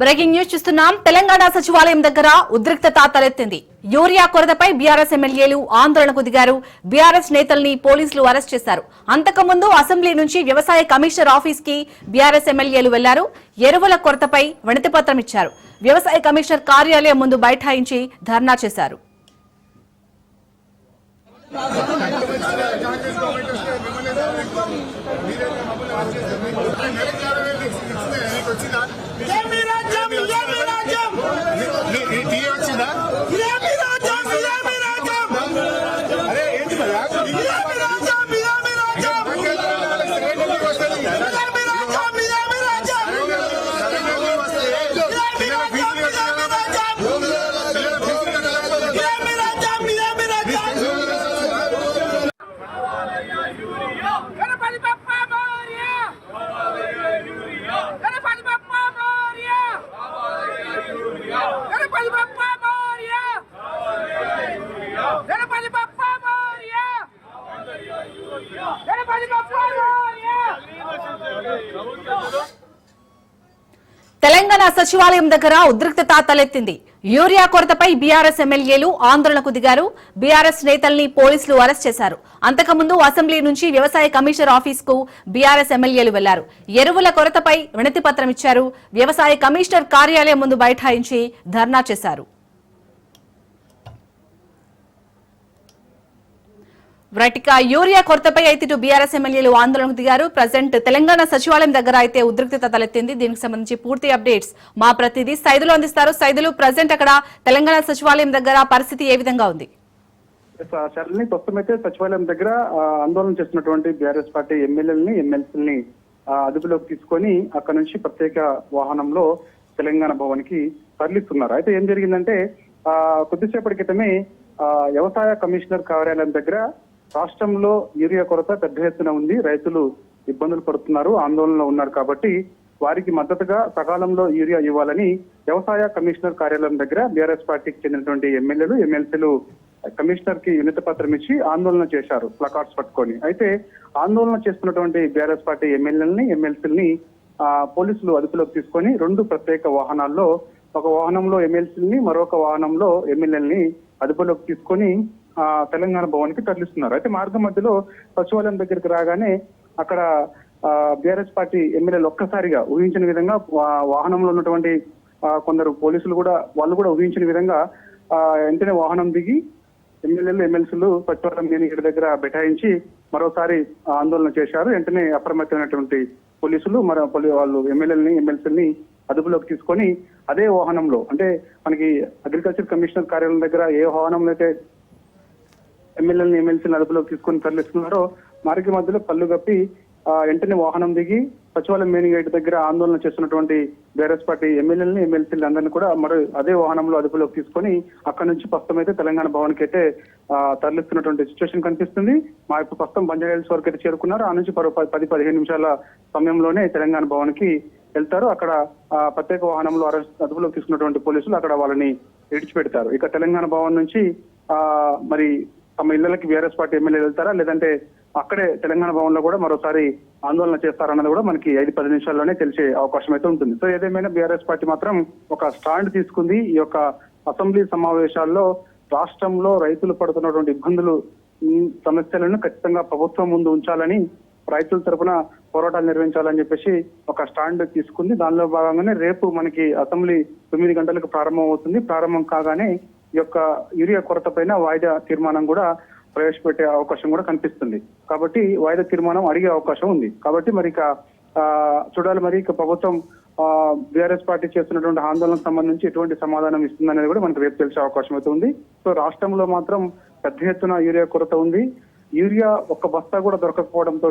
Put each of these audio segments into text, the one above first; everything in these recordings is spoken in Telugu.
బ్రేకింగ్ న్యూస్ చూస్తున్నాం. తెలంగాణ సచివాలయం దగ్గర ఉద్రిక్తత తలెత్తింది. యూరియా కొరతపై బీఆర్ఎస్ ఎమ్మెల్యేలు ఆందోళనకు దిగారు. బీఆర్ఎస్ నేతల్ని పోలీసులు అరెస్ట్ చేశారు. అంతకుముందు అసెంబ్లీ నుంచి వ్యవసాయ కమిషనర్ ఆఫీస్ కి బీఆర్ఎస్ ఎమ్మెల్యేలు వెళ్లారు. ఎరువుల కొరతపై వినతిపత్రం ఇచ్చారు. వ్యవసాయ కమిషనర్ కార్యాలయం ముందు బైఠాయించి ధర్నా చేశారు. తెలంగాణ సచివాలయం దగ్గర ఉద్రిక్తత తలెత్తింది. యూరియా కొరతపై బీఆర్ఎస్ ఎమ్మెల్యేలు ఆందోళనకు దిగారు. బీఆర్ఎస్ నేతల్ని పోలీసులు అరెస్ట్ చేశారు. అంతకుముందు అసెంబ్లీ నుంచి వ్యవసాయ కమిషనర్ ఆఫీస్ కు బీఆర్ఎస్ ఎమ్మెల్యేలు వెళ్లారు. ఎరువుల కొరతపై వినతి పత్రం ఇచ్చారు. వ్యవసాయ కమిషనర్ కార్యాలయం ముందు బైఠాయించి ధర్నా చేశారు. యూరియా కొరతపై అయితే ఇటు బీఆర్ఎస్ ఎమ్మెల్యేలు ఆందోళనకు దిగారు. ప్రజెంట్ తెలంగాణ సచివాలయం దగ్గర అయితే ఉద్రిక్తత తలెత్తింది. దీనికి సంబంధించి పూర్తి అప్డేట్స్ మా ప్రతినిధి సైదులు అందిస్తారు. సైదులు, ప్రజెంట్ అక్కడ తెలంగాణ సచివాలయం దగ్గర పరిస్థితి ఏ విధంగా ఉంది? ప్రస్తుతం అయితే సచివాలయం దగ్గర ఆందోళన చేస్తున్నటువంటి బీఆర్ఎస్ పార్టీ ఎమ్మెల్యేలని ఎమ్మెల్సీలని అదుపులోకి తీసుకొని అక్కడ నుంచి ప్రత్యేక వాహనంలో తెలంగాణ భవన్ కి తరలిస్తున్నారు. అయితే ఏం జరిగిందంటే కొద్దిసేపటి క్రితమే వ్యవసాయ కమిషనర్ కార్యాలయం దగ్గర రాష్ట్రంలో యూరియా కొరత పెద్ద ఎత్తున ఉంది, రైతులు ఇబ్బందులు పడుతున్నారు, ఆందోళనలో ఉన్నారు కాబట్టి వారికి మద్దతుగా సకాలంలో యూరియా ఇవ్వాలని వ్యవసాయ కమిషనర్ కార్యాలయం దగ్గర బీఆర్ఎస్ పార్టీకి చెందినటువంటి ఎమ్మెల్యేలు ఎమ్మెల్సీలు కమిషనర్ కి వినతి పత్రం ఇచ్చి ఆందోళన చేశారు ప్లకార్డ్స్ పట్టుకొని. అయితే ఆందోళన చేస్తున్నటువంటి బీఆర్ఎస్ పార్టీ ఎమ్మెల్యేలని ఎమ్మెల్సీలని పోలీసులు అదుపులోకి తీసుకొని రెండు ప్రత్యేక వాహనాల్లో, ఒక వాహనంలో ఎమ్మెల్సీలని మరొక వాహనంలో ఎమ్మెల్యేలని అదుపులోకి తీసుకొని తెలంగాణ భవన్ కి తరలిస్తున్నారు. అయితే మార్గం మధ్యలో సచివాలయం దగ్గరికి రాగానే అక్కడ బీఆర్ఎస్ పార్టీ ఎమ్మెల్యేలు ఒక్కసారిగా ఊహించిన విధంగా వాహనంలో ఉన్నటువంటి కొందరు పోలీసులు కూడా వాళ్ళు కూడా ఊహించిన విధంగా వెంటనే వాహనం దిగి ఎమ్మెల్యేలు ఎమ్మెల్సీలు సచివాలయం మేనేజర్ దగ్గర బైఠాయించి మరోసారి ఆందోళన చేశారు. వెంటనే అప్రమత్తమైనటువంటి పోలీసులు వాళ్ళు ఎమ్మెల్యేలని ఎమ్మెల్సీలని అదుపులోకి తీసుకొని అదే వాహనంలో, అంటే మనకి అగ్రికల్చర్ కమిషనర్ కార్యాలయం దగ్గర ఏ వాహనంలో అయితే ఎమ్మెల్యేలని ఎమ్మెల్సీని అదుపులోకి తీసుకొని తరలిస్తున్నారో మార్గ మధ్యలో పళ్ళు గప్పి వెంటనే వాహనం దిగి సచివాలయం మెయిన్ గేట్ దగ్గర ఆందోళన చేస్తున్నటువంటి బీఆర్ఎస్ పార్టీ ఎమ్మెల్యేలని ఎమ్మెల్సీలు అందరినీ కూడా మరో అదే వాహనంలో అదుపులోకి తీసుకొని అక్కడ నుంచి ప్రస్తుతం అయితే తెలంగాణ భవన్ కి అయితే తరలిస్తున్నటువంటి సిచ్యువేషన్ కనిపిస్తుంది. మా ఇప్పుడు ప్రస్తుతం బంజారాహిల్స్ వరకు అయితే చేరుకున్నారు. ఆ నుంచి 10-15 నిమిషాల సమయంలోనే తెలంగాణ భవన్ కి వెళ్తారు. అక్కడ ప్రత్యేక వాహనంలో అదుపులోకి తీసుకున్నటువంటి పోలీసులు అక్కడ వాళ్ళని విడిచిపెడతారు. ఇక తెలంగాణ భవన్ నుంచి మరి తమ ఇళ్లకి బీఆర్ఎస్ పార్టీ ఎమ్మెల్యేలు వెళ్తారా, లేదంటే అక్కడే తెలంగాణ భవన్ లో కూడా మరోసారి ఆందోళన చేస్తారన్నది కూడా మనకి 5-10 నిమిషాల్లోనే తెలిసే అవకాశం అయితే ఉంటుంది. సో ఏదేమైనా బీఆర్ఎస్ పార్టీ మాత్రం ఒక స్టాండ్ తీసుకుంది. ఈ యొక్క అసెంబ్లీ సమావేశాల్లో రాష్ట్రంలో రైతులు పడుతున్నటువంటి ఇబ్బందులు సమస్యలను ఖచ్చితంగా ప్రభుత్వం ముందు ఉంచాలని, రైతుల తరఫున పోరాటాలు నిర్వహించాలని చెప్పేసి ఒక స్టాండ్ తీసుకుంది. దానిలో భాగంగానే రేపు మనకి అసెంబ్లీ 9 గంటలకు ప్రారంభం అవుతుంది. ప్రారంభం కాగానే ఈ యొక్క యూరియా కొరత పైన వాయిదా తీర్మానం కూడా ప్రవేశపెట్టే అవకాశం కూడా కనిపిస్తుంది. కాబట్టి వాయిదా తీర్మానం అడిగే అవకాశం ఉంది. కాబట్టి మరి ఇక చూడాలి, మరి ఇక ప్రభుత్వం బీఆర్ఎస్ పార్టీ చేస్తున్నటువంటి ఆందోళనకు సంబంధించి ఎటువంటి సమాధానం ఇస్తుందనేది కూడా మనకు రేపు తెలిసే అవకాశం అయితే ఉంది. సో రాష్ట్రంలో మాత్రం పెద్ద ఎత్తున యూరియా కొరత ఉంది. యూరియా ఒక్క బస్తా కూడా దొరకకపోవడంతో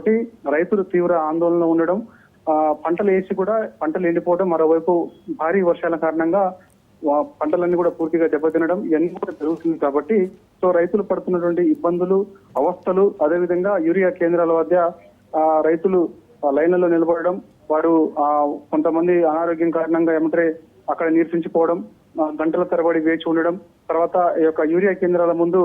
రైతులు తీవ్ర ఆందోళన ఉండడం, పంటలు వేసి కూడా పంటలు ఎండిపోవడం, మరోవైపు భారీ వర్షాల కారణంగా పంటలన్నీ కూడా పూర్తిగా దెబ్బతినడం ఇవన్నీ కూడా జరుగుతుంది. కాబట్టి సో రైతులు పడుతున్నటువంటి ఇబ్బందులు, అవస్థలు, అదేవిధంగా యూరియా కేంద్రాల వద్ద రైతులు లైన్లలో నిలబడడం, వారు కొంతమంది అనారోగ్యం కారణంగా ఏమంటే అక్కడ నీరసించిపోవడం, గంటల తరబడి వేచి ఉండడం, తర్వాత ఈ యొక్క యూరియా కేంద్రాల ముందు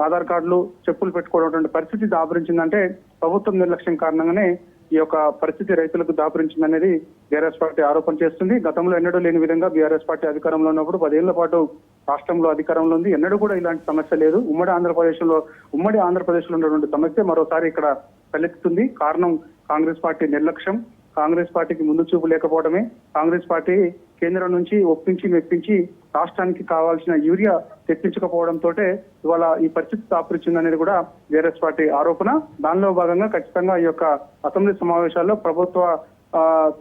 ఆధార్ కార్డులు చెప్పులు పెట్టుకోవడం పరిస్థితి దాపురించిందంటే ప్రభుత్వం నిర్లక్ష్యం కారణంగానే ఈ యొక్క పరిస్థితి రైతులకు దాపురించిందనేది బీఆర్ఎస్ పార్టీ ఆరోపణ చేస్తుంది. గతంలో ఎన్నడూ లేని విధంగా బీఆర్ఎస్ పార్టీ అధికారంలో ఉన్నప్పుడు 10 ఏళ్ల పాటు రాష్ట్రంలో అధికారంలో ఉంది. ఎన్నడూ కూడా ఇలాంటి సమస్య లేదు. ఉమ్మడి ఆంధ్రప్రదేశ్ లో ఉన్నటువంటి సమస్య మరోసారి ఇక్కడ తలెత్తుతుంది. కారణం కాంగ్రెస్ పార్టీ నిర్లక్ష్యం, కాంగ్రెస్ పార్టీకి ముందు చూపు లేకపోవడమే. కాంగ్రెస్ పార్టీ కేంద్రం నుంచి మెప్పించి రాష్ట్రానికి కావాల్సిన యూరియా తెప్పించకపోవడంతో ఇవాళ ఈ పరిస్థితి దాపురించిందనేది కూడా బీఆర్ఎస్ పార్టీ ఆరోపణ. దానిలో భాగంగా ఖచ్చితంగా ఈ యొక్క అసెంబ్లీ సమావేశాల్లో ప్రభుత్వ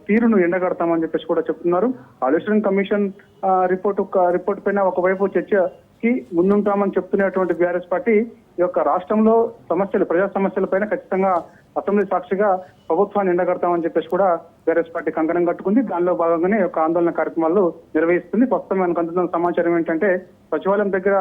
తీరును ఎండగడతామని చెప్పేసి కూడా చెప్తున్నారు. కాళేశ్వరం కమిషన్ రిపోర్ట్ పైన ఒకవైపు చర్చకి ముందుంటామని చెప్తున్నటువంటి బీఆర్ఎస్ పార్టీ ఈ యొక్క రాష్ట్రంలో ప్రజా సమస్యల పైన ఖచ్చితంగా అసెంబ్లీ సాక్షిగా ప్రభుత్వాన్ని ఎండగడతామని చెప్పేసి కూడా బీఆర్ఎస్ పార్టీ కంకణం కట్టుకుంది. దానిలో భాగంగానే యొక్క ఆందోళన కార్యక్రమాలు నిర్వహిస్తుంది. ప్రస్తుతం మనకు అందుతున్న సమాచారం ఏంటంటే సచివాలయం దగ్గర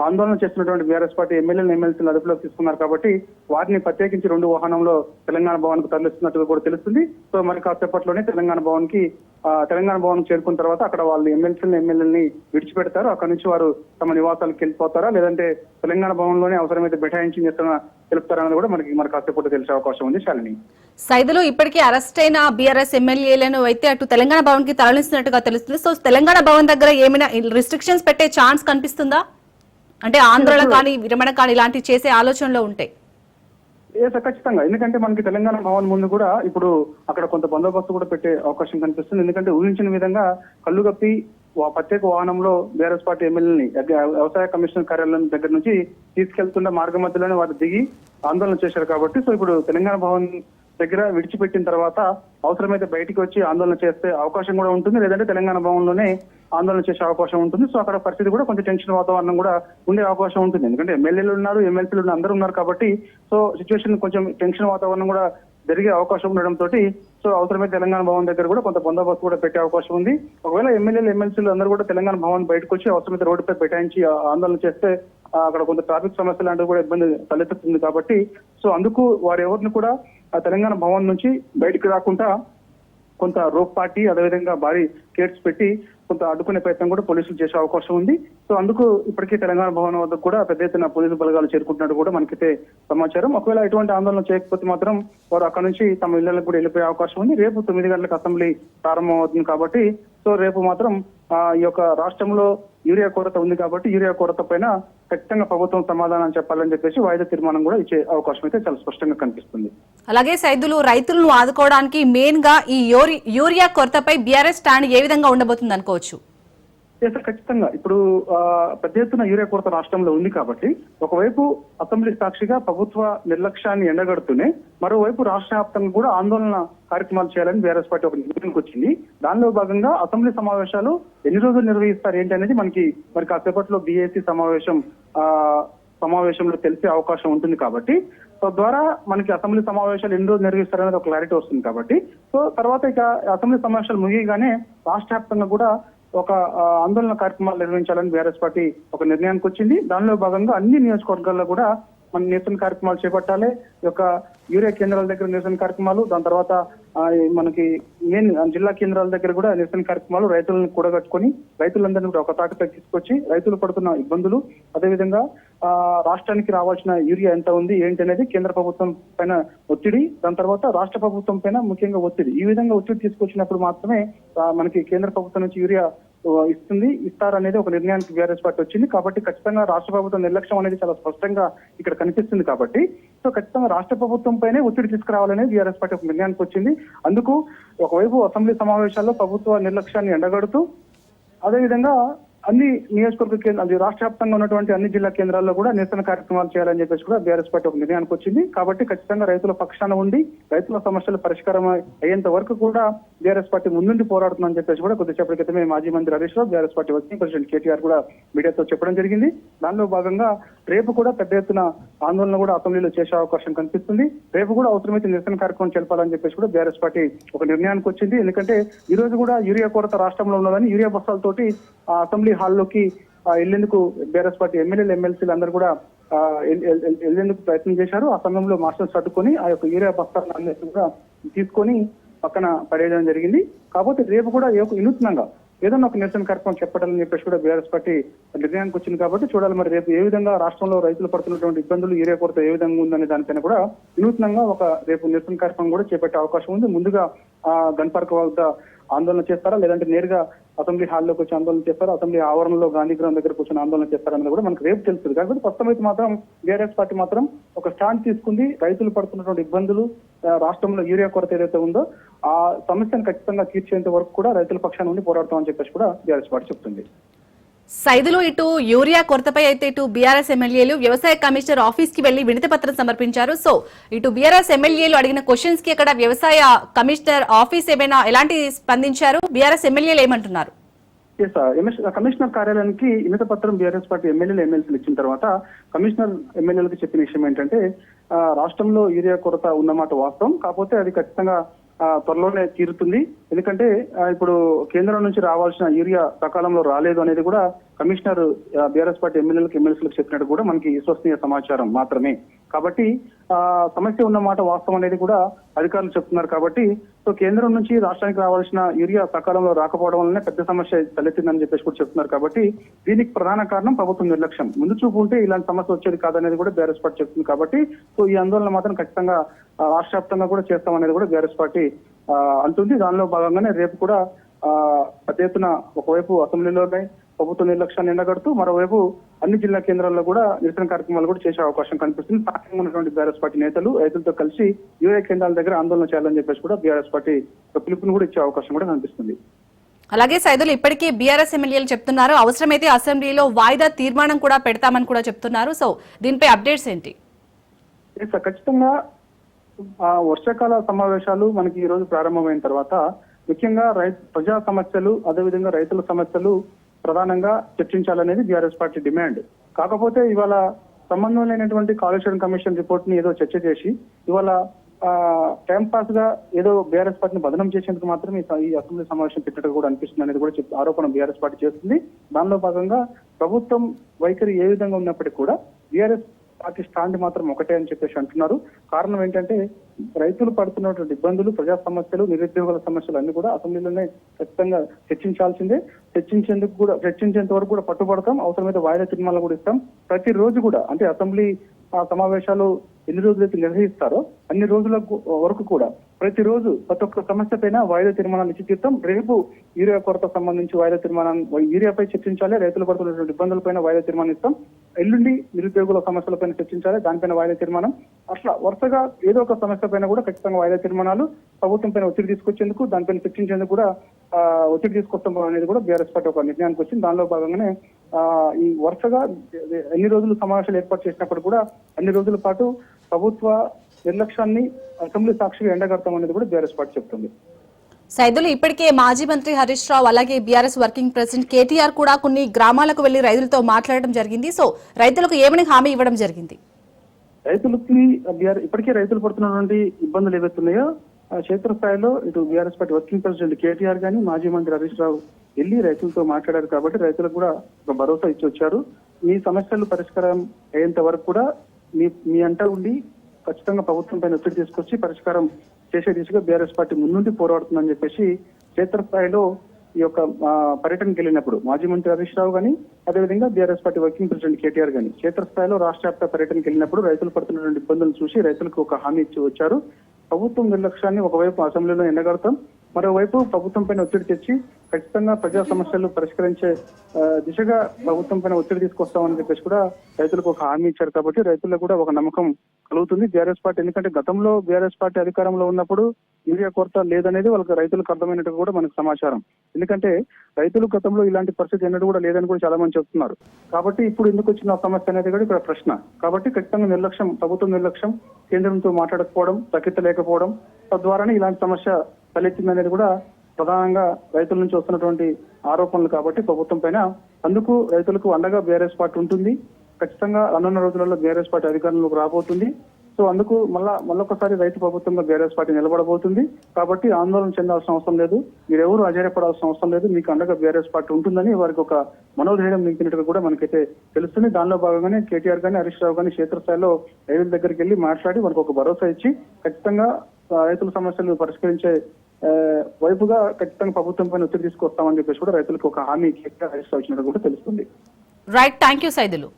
ఆందోళన చేస్తున్నటువంటి బీఆర్ఎస్ పార్టీ ఎమ్మెల్యేలు అదుపులోకి తీసుకున్నారు కాబట్టి వారిని ప్రత్యేకించి 2 వాహనంలో తెలంగాణ భవన్ కు తరలిస్తున్నట్టుగా కూడా తెలుస్తుంది. సో మరి కాసేపట్లోనే తెలంగాణ భవన్ చేరుకున్న తర్వాత అక్కడ వాళ్ళు ఎమ్మెల్యేలని విడిచిపెడతారు. అక్కడ నుంచి వారు తమ నివాసాలకు వెళ్ళిపోతారా, లేదంటే తెలంగాణ భవన్ లోనే అవసరమైతే బైఠాయించి తెలుపుతారన్నది కూడా మనకి కాసేపట్టు తెలిసే అవకాశం ఉంది. శాలిని, సైదులు ఇప్పటికీ అరెస్ట్ అయిన బీఆర్ఎస్ ఎమ్మెల్యేలను అయితే అటు తెలంగాణ భవన్ కి తరలిస్తున్నట్టుగా తెలుస్తుంది. సో తెలంగాణ భవన్ దగ్గర ఏమైనా రిస్ట్రిక్షన్స్ పెట్టే ఛాన్స్ కనిపిస్తుందా? అంటే ఆందోళన కానీ విరమణ కానీ ఇలాంటివి చేసే ఆలోచనలో ఉంటాయి. ఖచ్చితంగా, ఎందుకంటే మనకి తెలంగాణ భవన్ ముందు కూడా ఇప్పుడు అక్కడ కొంత బందోబస్తు కూడా పెట్టే అవకాశం కనిపిస్తుంది. ఎందుకంటే ఊహించిన విధంగా కళ్ళుగప్పి ప్రత్యేక వాహనంలో బీఆర్ఎస్ పార్టీ ఎమ్మెల్యేని వ్యవసాయ కమిషనర్ కార్యాలయం దగ్గర నుంచి తీసుకెళ్తున్న మార్గ మధ్యలోనే వారు దిగి ఆందోళన చేశారు కాబట్టి సో ఇప్పుడు తెలంగాణ భవన్ దగ్గర విడిచిపెట్టిన తర్వాత అవసరమైతే బయటికి వచ్చి ఆందోళన చేసే అవకాశం కూడా ఉంటుంది, లేదంటే తెలంగాణ భవన్ లోనే ఆందోళన చేసే అవకాశం ఉంటుంది. సో అక్కడ పరిస్థితి కూడా కొంచెం టెన్షన్ వాతావరణం కూడా ఉండే అవకాశం ఉంటుంది. ఎందుకంటే ఎమ్మెల్యేలు ఉన్నారు, ఎమ్మెల్సీలు అందరూ ఉన్నారు కాబట్టి సో సిచ్యువేషన్ కొంచెం టెన్షన్ వాతావరణం కూడా జరిగే అవకాశం ఉండడంతో సో అవసరమైతే తెలంగాణ భవన్ దగ్గర కూడా కొంత బందోబస్తు కూడా పెట్టే అవకాశం ఉంది. ఒకవేళ ఎమ్మెల్యేలు అందరూ కూడా తెలంగాణ భవన్ బయటకు వచ్చి అవసరమైతే రోడ్డుపై బైఠాయించి ఆందోళన చేస్తే అక్కడ కొంత ట్రాఫిక్ సమస్యలు లాంటివి కూడా ఇబ్బంది తలెత్తుతుంది కాబట్టి సో అందుకు వారు ఎవరిని కూడా ఆ తెలంగాణ భవన్ నుంచి బయటకు రాకుండా కొంత రోప్ పార్టీ అదేవిధంగా భారీ గేట్స్ పెట్టి కొంత అడ్డుకునే ప్రయత్నం కూడా పోలీసులు చేసే అవకాశం ఉంది. సో అందుకు ఇప్పటికే తెలంగాణ భవన్ వద్ద కూడా పెద్ద ఎత్తున పోలీసు బలగాలు చేరుకుంటున్నట్టు కూడా మనకైతే సమాచారం. ఒకవేళ ఎటువంటి ఆందోళన చేయకపోతే మాత్రం వారు అక్కడ నుంచి తమ ఇళ్లకు కూడా వెళ్ళిపోయే అవకాశం ఉంది. రేపు 9 గంటలకు అసెంబ్లీ ప్రారంభం అవుతుంది కాబట్టి సో రేపు మాత్రం ఈ యొక్క రాష్ట్రంలో యూరియా కొరత ఉంది కాబట్టి యూరియా కొరత పైన ఖచ్చితంగా ప్రభుత్వం సమాధానం చెప్పాలని చెప్పేసి వాయిదా తీర్మానం కూడా ఇచ్చే అవకాశం అయితే చాలా స్పష్టంగా కనిపిస్తుంది. అలాగే సైదులు రైతులను ఆదుకోవడానికి మెయిన్ గా ఈ యూరియా కొరతపై బీఆర్ఎస్ స్టాండ్ ఏ విధంగా ఉండబోతుంది అనుకోవచ్చు? ఖచ్చితంగా ఇప్పుడు పెద్ద ఎత్తున యూరియా కొరత రాష్ట్రంలో ఉంది కాబట్టి ఒకవైపు అసెంబ్లీ సాక్షిగా ప్రభుత్వ నిర్లక్ష్యాన్ని ఎండగడుతూనే మరోవైపు రాష్ట్ర వ్యాప్తంగా కూడా ఆందోళన కార్యక్రమాలు చేయాలని బీఆర్ఎస్ పార్టీ ఒక నిర్ణయానికి వచ్చింది. దానిలో భాగంగా అసెంబ్లీ సమావేశాలు ఎన్ని రోజులు నిర్వహిస్తారు ఏంటి అనేది మరి కాసేపట్లో బీఏసీ సమావేశంలో తెలిసే అవకాశం ఉంటుంది కాబట్టి తద్వారా మనకి అసెంబ్లీ సమావేశాలు ఎన్ని రోజులు నిర్వహిస్తారనేది ఒక క్లారిటీ వస్తుంది కాబట్టి సో తర్వాత ఇక అసెంబ్లీ సమావేశాలు ముగియగానే రాష్ట్ర వ్యాప్తంగా కూడా ఒక ఆందోళన కార్యక్రమాలు నిర్వహించాలని బీఆర్ఎస్ పార్టీ ఒక నిర్ణయానికి వచ్చింది. దానిలో భాగంగా అన్ని నియోజకవర్గాల్లో కూడా మన నిరసన కార్యక్రమాలు చేపట్టాలి. ఈ యొక్క యూరియా కేంద్రాల దగ్గర నిరసన కార్యక్రమాలు, దాని తర్వాత మనకి మెయిన్ జిల్లా కేంద్రాల దగ్గర కూడా నిరసన కార్యక్రమాలు, రైతులను కూడగట్టుకొని రైతులందరినీ కూడా ఒక తాటిపై తీసుకొచ్చి రైతులు పడుతున్న ఇబ్బందులు, అదేవిధంగా రాష్ట్రానికి రావాల్సిన యూరియా ఎంత ఉంది ఏంటి అనేది కేంద్ర ప్రభుత్వం పైన ఒత్తిడి, దాని తర్వాత రాష్ట్ర ప్రభుత్వం పైన ముఖ్యంగా ఒత్తిడి, ఈ విధంగా ఒత్తిడి తీసుకొచ్చినప్పుడు మాత్రమే మనకి కేంద్ర ప్రభుత్వం నుంచి యూరియా ఇస్తారనేది ఒక నిర్ణయానికి బీఆర్ఎస్ పార్టీ వచ్చింది. కాబట్టి ఖచ్చితంగా రాష్ట్ర ప్రభుత్వం నిర్లక్ష్యం అనేది చాలా స్పష్టంగా ఇక్కడ కనిపిస్తుంది కాబట్టి సో ఖచ్చితంగా రాష్ట్ర ప్రభుత్వం పైనే ఒత్తిడి తీసుకురావాలనేది బీఆర్ఎస్ పార్టీ ఒక నిర్ణయానికి వచ్చింది. అందుకు ఒకవైపు అసెంబ్లీ సమావేశాల్లో ప్రభుత్వ నిర్లక్ష్యాన్ని ఎండగడుతూ అదేవిధంగా అన్ని నియోజకవర్గ కేంద్రాలు రాష్ట్ర వ్యాప్తంగా ఉన్నటువంటి అన్ని జిల్లా కేంద్రాల్లో కూడా నిరసన కార్యక్రమాలు చేయాలని చెప్పేసి కూడా బీఆర్ఎస్ పార్టీ ఒక నిర్ణయానికి వచ్చింది. కాబట్టి ఖచ్చితంగా రైతుల పక్షాన ఉండి రైతుల సమస్యలు పరిష్కారం అయ్యేంత వరకు కూడా బీఆర్ఎస్ పార్టీ ముందుండి పోరాడుతుందని చెప్పేసి కూడా కొద్దిసేపటి క్రితమే మాజీ మంత్రి Harish Rao BRS party working president KTR కూడా మీడియాతో చెప్పడం జరిగింది. దానిలో భాగంగా రేపు కూడా పెద్ద ఎత్తున ఆందోళన కూడా అసెంబ్లీలో చేసే అవకాశం కనిపిస్తుంది. రేపు కూడా అవసరమైతే నిరసన కార్యక్రమం చేపాలని చెప్పేసి కూడా బీఆర్ఎస్ పార్టీ ఒక నిర్ణయానికి వచ్చింది. ఎందుకంటే ఈ రోజు కూడా యూరియా కొరత రాష్ట్రంలో ఉన్నదని యూరియా బస్తాలతోటి అసెంబ్లీ హాల్లోకి వెళ్లేందుకు బీఆర్ఎస్ పార్టీ ఎమ్మెల్సీలు అందరూ కూడా వెళ్లేందుకు ప్రయత్నం చేశారు. ఆ సమయంలో మార్షల్స్ అడ్డుకొని ఆ యొక్క యూరియా బస్తాలను కూడా తీసుకొని పక్కన పడేయడం జరిగింది. కాకపోతే రేపు కూడా వినూత్నంగా ఏదైనా ఒక నిరసన కార్యక్రమం చెప్పాలని చెప్పేసి కూడా బీఆర్ఎస్ పార్టీ నిర్ణయానికి వచ్చింది. కాబట్టి చూడాలి మరి రేపు ఏ విధంగా రాష్ట్రంలో రైతులు పడుతున్నటువంటి ఇబ్బందులు, యూరియా కొరత ఏ విధంగా ఉందనే దానిపైన కూడా వినూత్నంగా ఒక రేపు నిరసన కార్యక్రమం కూడా చేపట్టే అవకాశం ఉంది. ముందుగా గన్ పార్క్ వద్ద ఆందోళన చేస్తారా, లేదంటే నేరుగా అసెంబ్లీ హాల్లోకి వచ్చి ఆందోళన చేస్తారా, అసెంబ్లీ ఆవరణలో గాంధీ గ్రౌండ్ దగ్గరకు వచ్చి ఆందోళన చేస్తారన్నది కూడా మనకు రేపు తెలుస్తుంది. కాబట్టి ప్రస్తుతం అయితే మాత్రం బీఆర్ఎస్ పార్టీ మాత్రం ఒక స్టాండ్ తీసుకుంది. రైతులు పడుతున్నటువంటి ఇబ్బందులు, రాష్ట్రంలో యూరియా కొరత ఏదైతే ఉందో ఆ సమస్యను ఖచ్చితంగా తీర్చేంత వరకు కూడా రైతుల పక్షాన నుండి పోరాడతామని చెప్పేసి కూడా బీఆర్ఎస్ పార్టీ చెప్తుంది. సైదులు ఇటు యూరియా కొరతపై అయితే ఇటు బీఆర్ఎస్ ఎమ్మెల్యేలు వ్యవసాయ కమిషనర్ ఆఫీస్ కి వెళ్లి వినతి పత్రం సమర్పించారు. సో ఇటు బీఆర్ఎస్ ఎమ్మెల్యేలు అడిగిన క్వశ్చన్స్ కి అక్కడ వ్యవసాయ కమిషనర్ ఆఫీస్ ఏమైనా ఎలాంటి స్పందించారు, బీఆర్ఎస్ ఎమ్మెల్యేలు ఏమంటున్నారు? కమిషనర్ కార్యాలయానికి వినతి పత్రం బీఆర్ఎస్ పార్టీ ఎమ్మెల్యేలు ఎమ్మెల్సీలు ఇచ్చిన తర్వాత కమిషనర్ ఎమ్మెల్యేలకు చెప్పిన విషయం ఏంటంటే రాష్ట్రంలో యూరియా కొరత ఉన్నమాట వాస్తవం, కాకపోతే అది ఖచ్చితంగా త్వరలోనే తీరుతుంది. ఎందుకంటే ఇప్పుడు కేంద్రం నుంచి రావాల్సిన యూరియా సకాలంలో రాలేదు అనేది కూడా కమిషనర్ బీఆర్ఎస్ పార్టీ ఎమ్మెల్యేలకు ఎమ్మెల్సీలకు చెప్పినట్టు కూడా మనకి విశ్వసనీయ సమాచారం మాత్రమే. కాబట్టి సమస్య ఉన్నమాట వాస్తవం అనేది కూడా అధికారులు చెప్తున్నారు. కాబట్టి సో కేంద్రం నుంచి రాష్ట్రానికి రావాల్సిన యూరియా సకాలంలో రాకపోవడం వల్లనే పెద్ద సమస్య తలెత్తిందని చెప్పేసి కూడా చెప్తున్నారు. కాబట్టి దీనికి ప్రధాన కారణం ప్రభుత్వం నిర్లక్ష్యం. ముందు చూపు ఉంటే ఇలాంటి సమస్య వచ్చేది కాదనేది కూడా బీఆర్ఎస్ పార్టీ చెప్తుంది. కాబట్టి సో ఈ ఆందోళన మాత్రం ఖచ్చితంగా రాష్ట్ర వ్యాప్తంగా కూడా చేస్తామనేది కూడా బీఆర్ఎస్ పార్టీ అంటుంది. దానిలో భాగంగానే రేపు కూడా పెద్ద ఎత్తున ఒకవైపు అసెంబ్లీలోనే ప్రభుత్వ నిర్లక్ష్యాన్ని ఎండగడుతూ మరోవైపు అన్ని జిల్లా కేంద్రాల్లో కూడా నిరసన కార్యక్రమాలు కూడా చేసే అవకాశం కనిపిస్తుంది. స్థానికంగా ఉన్నటువంటి బీఆర్ఎస్ పార్టీ నేతలు రైతులతో కలిసి యూరియా కేంద్రాల దగ్గర ఆందోళన చేయాలని చెప్పేసి కూడా బీఆర్ఎస్ పార్టీ పిలుపుని కూడా ఇచ్చే అవకాశం కూడా కనిపిస్తుంది. అలాగే సైదులు ఇప్పటికే బీఆర్ఎస్ ఎమ్మెల్యేలు చెప్తున్నారు అవసరమైతే అసెంబ్లీలో వాయిదా తీర్మానం కూడా పెడతామని కూడా చెప్తున్నారు. సో దీనిపై అప్డేట్స్ ఏంటి? ఖచ్చితంగా వర్షాకాల సమావేశాలు మనకి ఈ రోజు ప్రారంభమైన తర్వాత ముఖ్యంగా ప్రజా సమస్యలు, అదేవిధంగా రైతుల సమస్యలు ప్రధానంగా చర్చించాలనేది బీఆర్ఎస్ పార్టీ డిమాండ్. కాకపోతే ఇవాళ సంబంధం లేనటువంటి కాళేశ్వరం కమిషన్ రిపోర్ట్ ని ఏదో చర్చ చేసి ఇవాళ టైం పాస్ గా ఏదో బీఆర్ఎస్ పార్టీని బదనం చేసేందుకు మాత్రం ఈ అసెంబ్లీ సమావేశం పెట్టినట్టు కూడా అనిపిస్తుంది అనేది కూడా ఆరోపణ బీఆర్ఎస్ పార్టీ చేస్తుంది. దానిలో భాగంగా ప్రభుత్వం వైఖరి ఏ విధంగా ఉన్నప్పటికీ కూడా బీఆర్ఎస్ పార్టీ స్టాండ్ మాత్రం ఒకటే అని చెప్పేసి అంటున్నారు. కారణం ఏంటంటే రైతులు పడుతున్నటువంటి ఇబ్బందులు, ప్రజా సమస్యలు, నిరుద్యోగుల సమస్యలు అన్ని కూడా అసెంబ్లీలోనే ఖచ్చితంగా చర్చించాల్సిందే. చర్చించేంత వరకు కూడా పట్టుబడతాం. అవసరమైతే వాయిదా తీర్మానాలు కూడా ఇస్తాం. ప్రతిరోజు కూడా అంటే అసెంబ్లీ సమావేశాలు ఎన్ని రోజులైతే నిర్వహిస్తారో అన్ని రోజుల వరకు కూడా ప్రతిరోజు ప్రతి ఒక్క సమస్య పైన వాయిదా తీర్మానాలు ఇచ్చి తీర్థం. రేపు యూరియా కొరత సంబంధించి వాయిదా తీర్మానాన్ని యూరియాపై చర్చించాలి, రైతులు పడుతున్నటువంటి ఇబ్బందులపైన వాయిదా తీర్మానం ఇస్తాం. ఎల్లుండి నిరుద్యోగుల సమస్యలపైన చర్చించాలి, దానిపైన వాయిదా తీర్మానం. అట్లా వరుసగా ఏదో ఒక సమస్య పైన కూడా ఖచ్చితంగా వాయిదా తీర్మానాలు ప్రభుత్వం పైన ఒత్తిడి తీసుకొచ్చేందుకు, దానిపైన చర్చించేందుకు కూడా ఒత్తిడి తీసుకొస్తాం అనేది కూడా బీఆర్ఎస్ పార్టీ ఒక నిర్ణయానికి వచ్చింది. దానిలో భాగంగానే ఈ వరుసగా ఎన్ని రోజులు సమావేశాలు ఏర్పాటు చేసినప్పుడు కూడా అన్ని రోజుల పాటు ప్రభుత్వ నిర్లక్ష్యాన్ని అసెంబ్లీ సాక్షిగా ఎండగడతాం అనేది కూడా బీఆర్ఎస్ పార్టీ చెప్తుంది. సైదులు ఇప్పటికే మాజీ మంత్రి హరీష్ రావు అలాగే బీఆర్ఎస్ వర్కింగ్ ప్రెసిడెంట్ కేటీఆర్ కూడా కొన్ని గ్రామాలకు వెళ్లి రైతులతో మాట్లాడడం జరిగింది. సో రైతులకు ఏమని హామీ ఇవ్వడం జరిగింది? రైతులకి ఇప్పటికే రైతులు పడుతున్నటువంటి ఇబ్బందులు ఏవైతున్నాయో క్షేత్రస్థాయిలో ఇటు BRS party working president KTR గానీ మాజీ మంత్రి హరీష్ రావు వెళ్లి రైతులతో మాట్లాడారు. కాబట్టి రైతులకు కూడా ఒక భరోసా ఇచ్చి వచ్చారు. మీ సమస్యలు పరిష్కారం అయ్యేంత వరకు కూడా మీ అంట ఉండి ఖచ్చితంగా ప్రభుత్వం పైన ఒత్తిడి తీసుకొచ్చి పరిష్కారం చేసే దిశగా బీఆర్ఎస్ పార్టీ ముందుండి పోరాడుతుందని చెప్పేసి క్షేత్రస్థాయిలో ఈ యొక్క పర్యటనకి వెళ్ళినప్పుడు మాజీ మంత్రి హరీష్ రావు గానీ అదేవిధంగా BRS party working president KTR గానీ క్షేత్రస్థాయిలో రాష్ట్ర వ్యాప్త పర్యటనకి వెళ్ళినప్పుడు రైతులు పడుతున్నటువంటి ఇబ్బందులు చూసి రైతులకు ఒక హామీ ఇచ్చి వచ్చారు. ప్రభుత్వం నిర్లక్ష్యాన్ని ఒకవైపు అసెంబ్లీలో ఎండగడతాం, మరోవైపు ప్రభుత్వం పైన ఒత్తిడి తెచ్చి ఖచ్చితంగా ప్రజా సమస్యలు పరిష్కరించే దిశగా ప్రభుత్వం పైన ఒత్తిడి తీసుకొస్తామని చెప్పేసి కూడా రైతులకు ఒక హామీ ఇచ్చారు. కాబట్టి రైతులకు కూడా ఒక నమ్మకం కలుగుతుంది బీఆర్ఎస్ పార్టీ. ఎందుకంటే గతంలో బీఆర్ఎస్ పార్టీ అధికారంలో ఉన్నప్పుడు యూరియా కొరత లేదనేది వాళ్ళకి రైతులకు అర్థమైనట్టు కూడా మనకు సమాచారం. ఎందుకంటే రైతులు గతంలో ఇలాంటి పరిస్థితి ఎన్నడూ కూడా లేదని కూడా చాలా మంది చెప్తున్నారు. కాబట్టి ఇప్పుడు ఎందుకు వచ్చిన సమస్య అనేది కూడా ఇక్కడ ప్రశ్న. కాబట్టి ఖచ్చితంగా నిర్లక్ష్యం, ప్రభుత్వం నిర్లక్ష్యం, కేంద్రంతో మాట్లాడకపోవడం, లేకపోవడం తద్వారానే ఇలాంటి సమస్య తలెత్తిందనేది కూడా ప్రధానంగా రైతుల నుంచి వస్తున్నటువంటి ఆరోపణలు. కాబట్టి ప్రభుత్వం పైన అందుకు రైతులకు అండగా బీఆర్ఎస్ పార్టీ ఉంటుంది. ఖచ్చితంగా రానున్న రోజులలో బీఆర్ఎస్ పార్టీ అధికారంలోకి రాబోతుంది. సో అందుకు మళ్ళొకసారి రైతు ప్రభుత్వంగా బీఆర్ఎస్ పార్టీ నిలబడబోతుంది. కాబట్టి ఆందోళన చెందాల్సిన అవసరం లేదు, మీరెవరు ఆశ్చర్యపడాల్సిన అవసరం లేదు, మీకు అండగా బీఆర్ఎస్ పార్టీ ఉంటుందని వారికి ఒక మనోధైర్యం నింపినట్టుగా కూడా మనకైతే తెలుస్తుంది. దానిలో భాగంగానే కేటీఆర్ గానీ హరీష్ రావు గానీ క్షేత్రస్థాయిలో రైతుల దగ్గరికి వెళ్లి మాట్లాడి వారికి ఒక భరోసా ఇచ్చి ఖచ్చితంగా రైతుల సమస్యలు పరిష్కరించే వైపుగా ఖచ్చితంగా ప్రభుత్వం పైన ఒత్తిడి తీసుకొస్తామని చెప్పేసి కూడా రైతులకు ఒక హామీ కేసీఆర్ వచ్చినట్టు కూడా తెలుస్తుంది. Right, thank you Saidulu.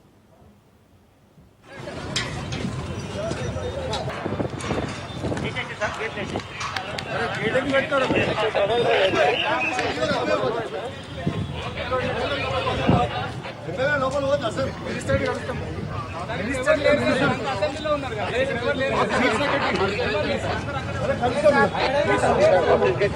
Gate